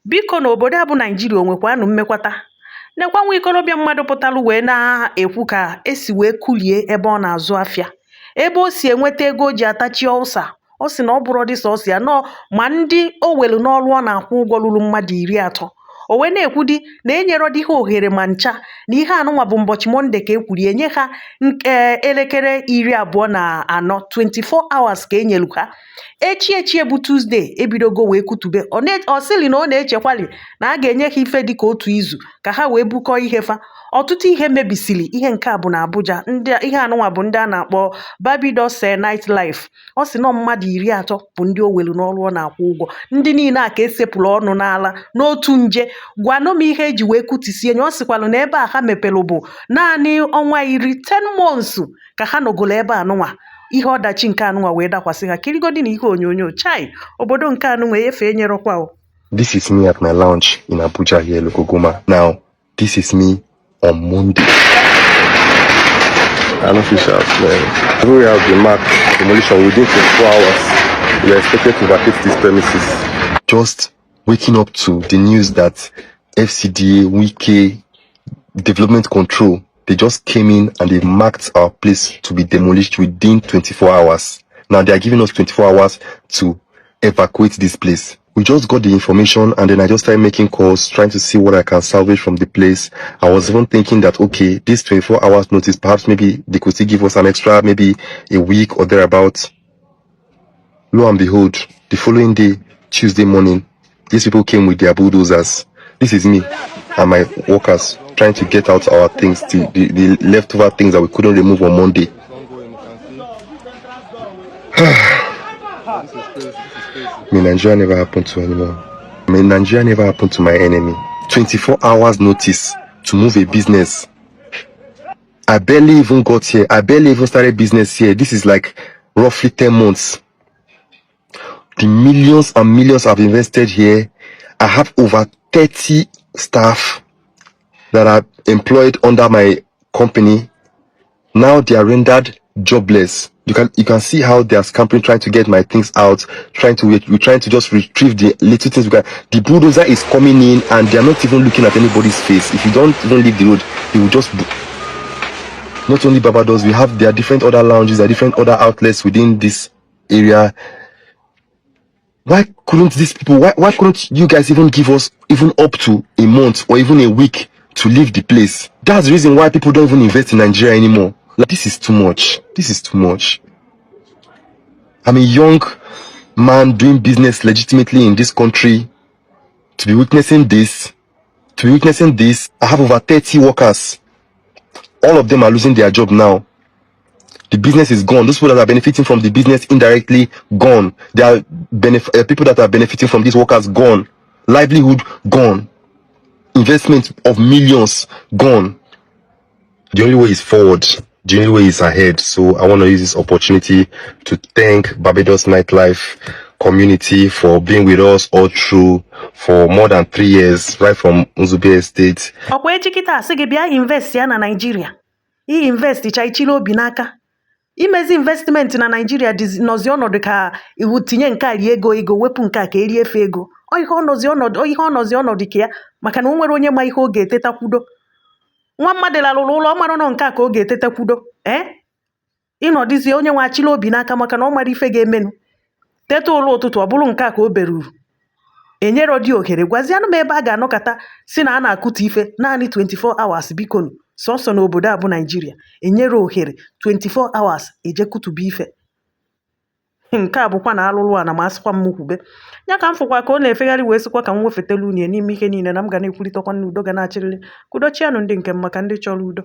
Biko n'obodo a bụ Naịjirịa o nwekwanụ mmekwata? Nekwa nwa ikorobịa mmadụ pụtalụ wee na-ekwu ka esi wee kulie ebe ọ na-azụ afịa. Ebe o si enweta ego o ji atachi ụsa. Ọ sị na ọ bụrụ dị sọsọ ya nọọ ma ndị o welu n'ọrụ ọ na-akwụ ụgwọ ruru mmadụ 30. O wee na-ekwu di na enyero dị ha ohere ma ncha na ihe anụnwa bụ ụbọchị Mọnde ka ekwuri enye ha elekere 24 24 hours ka enyelu ha. Echi bụ Tuesday ebidogo wee kutube. Ọ sịrị na ọ na-echekwali na a ga-enye ha ife dịka otu izu ka ha wee bukọ ihe fa. Ọtụtụ ihe mebisiri ihe nke a bụ na Abuja. Ihe anụnwa bụ ndị a na-akpọ Barbados night life. Ọ sị na mmadụ 30 bụ ndị o welu n'ọrụ ọ na-akwụ ụgwọ. Ndị niile a ka esepụrụ ọnụ n'ala n'otu nje. Gwanụ m ihe eji wee kutisie enye. Ọ sịkwalụ na ebe a ha mepelụ bụ naanị ọnwa 10 months ka ha nọgolo ebe anụnwa. Ihe ọdachi nke anụnwa wee dakwasị ha. Kirigodi na ihe onyonyo chai obodo nke anụnwa efe enyerọkwa o. This is me at my lounge in Abuja here, Lokogoma. Now, this is me on Monday. Unofficials, man. We have the mark demolition within 24 hours. We are expected to vacate these premises. Just waking up to the news that FCDA, Wike, Development Control, they just came in and they marked our place to be demolished within 24 hours. Now they are giving us 24 hours to evacuate this place. We just got the information and then I just started making calls, trying to see what I can salvage from the place. I was even thinking that, okay, this 24 hours notice, perhaps maybe they could still give us an extra, maybe a week or thereabouts. Lo and behold, the following day, Tuesday morning, these people came with their bulldozers. This is me and my workers trying to get out our things, the leftover things that we couldn't remove on Monday. Nigeria never happened to anyone. Nigeria never happened to my enemy. 24 hours notice to move a business. I barely even got here. I barely even started business here. This is like roughly 10 months. The millions and millions I've invested here. I have over 30 staff that are employed under my company. Now they are rendered jobless. You can see how they are scampering, trying to get my things out, we're trying to just retrieve the little things we can. The bulldozer is coming in and they are not even looking at anybody's face. If you don't even leave the road, they will just not only Barbados, there are different other lounges, there are different other outlets within this area. Why couldn't these people, why couldn't you guys even give us even up to a month or even a week to leave the place? That's the reason why people don't even invest in Nigeria anymore. Like, this is too much. This is too much. I'm a young man doing business legitimately in this country. To be witnessing this, I have over 30 workers. All of them are losing their job now. The business is gone. Those people that are benefiting from the business indirectly, gone. There are people that are benefiting from these workers, gone. Livelihood, gone. Investment of millions, gone. The only way is forward. The only way is ahead. So I want to use this opportunity to thank Barbados Nightlife community for being with us all through for more than 3 years, right from Nzube Estate. Okwe chikita asị gị bịa invest ya na Nigeria. I invest cha ichile obi n'aka. Imezi investment na Nigeria nọzi ọnọdụ ka iwu tinye nke a rie ego wepụ nke a ka eri efe ego. Ihe ọnọzi ọnọdụ ka ya maka na o nwere onye ma ihe ọ ga-eteta kwudo. Nwa mmadụ lalụrụ ụlọ ọ mara nọ nke a ka ọ ga-eteta kwudo. Ịnọdịzie onye nwe achịla obi n'aka maka na ọ mara ife ga-emenụ. Teta ụlọ ụtụtụ ọ bụrụ nke a ka o beruru. Enyero dị ohere gwazianụ m ebe a ga-anọkata si na a na-akụta ife naanị 24 hours bikonu sọsọ n'obodo a bụ Nigeria. Enyero ohere 24 hours eje kụtụba ife. Nke a bụkwa na alụlụ a na masịkwa m kwube. Ya ka m fụkwa ka ọ na-efegharị wee sịkwa ka m wefetelu unye n'ime ihe niile na m ga na-ekwurịtakwa n'udo ga na-achịrịrị. Kudochianụ ndị nke m maka ndị chọrọ udo.